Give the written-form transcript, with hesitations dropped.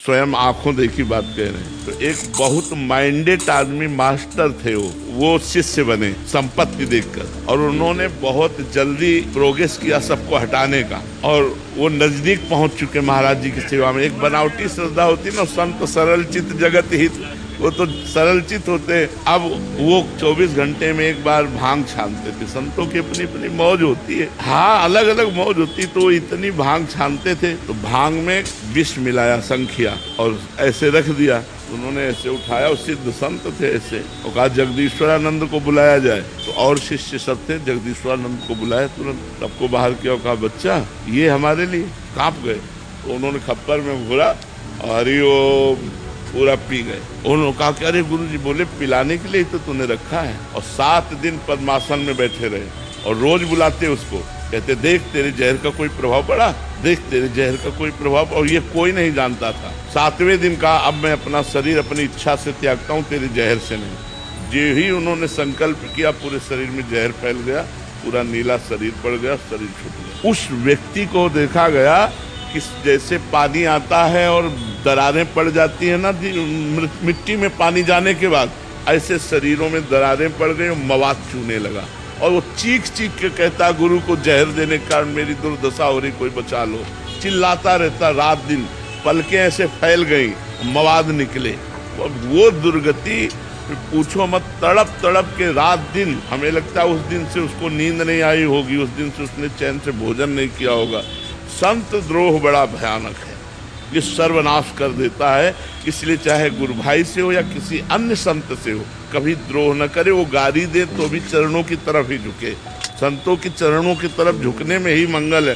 स्वयं आंखों देखी बात कह रहे हैं। तो एक बहुत माइंडेड आदमी मास्टर थे, वो शिष्य बने संपत्ति देखकर, और उन्होंने बहुत जल्दी प्रोग्रेस किया सबको हटाने का, और वो नजदीक पहुंच चुके महाराज जी की सेवा में। एक बनावटी श्रद्धा होती ना, संत सरल चित्त जगत हित, वो तो सरल चित्त होते। अब वो 24 घंटे में एक बार भांग छानते थे। संतों की अपनी अपनी मौज होती है, हाँ अलग अलग मौज होती। तो इतनी भांग छानते थे तो भांग में विष मिलाया, संखिया, और ऐसे रख दिया। उन्होंने ऐसे उठाया, वो सिद्ध संत थे ऐसे, और कहा जगदीश्वरानंद को बुलाया जाए। तो और शिष्य सब थे, जगदीश्वरानंद को बुलाया, तुरंत सबको बाहर किया, कहा बच्चा ये हमारे लिए। कांप गए। तो उन्होंने खप्पर में घुरा, हरिओम, पूरा पी गए। उन्होंने कहा कि अरे गुरु जी, बोले पिलाने के लिए तो तूने रखा है। और 7 दिन पद्मासन में बैठे रहे, और रोज बुलाते उसको, कहते देख तेरे जहर का कोई प्रभाव पड़ा, देख तेरे जहर का कोई प्रभाव। और ये कोई नहीं जानता था। 7वें दिन कहा अब मैं अपना शरीर अपनी इच्छा से त्यागता हूँ, तेरे जहर से नहीं। जो ही उन्होंने संकल्प किया, पूरे शरीर में जहर फैल गया, पूरा नीला शरीर पड़ गया, शरीर छूट गया। उस व्यक्ति को देखा गया कि जैसे पानी आता है और दरारें पड़ जाती है ना मिट्टी में पानी जाने के बाद, ऐसे शरीरों में दरारें पड़ गई और मवाद चूने लगा। और वो चीख चीख के कहता, गुरु को जहर देने के कारण मेरी दुर्दशा हो रही, कोई बचा लो। चिल्लाता रहता रात दिन, पलकें ऐसे फैल गई, मवाद निकले। वो दुर्गति पूछो मत, तड़प तड़प के रात दिन, हमें लगता है उस दिन से उसको नींद नहीं आई होगी, उस दिन से उसने चैन से भोजन नहीं किया होगा। संत द्रोह बड़ा भयानक है, ये सर्वनाश कर देता है। इसलिए चाहे गुरु भाई से हो या किसी अन्य संत से हो, कभी द्रोह न करे। वो गाली दे तो भी चरणों की तरफ ही झुके, संतों के चरणों की तरफ झुकने में ही मंगल है।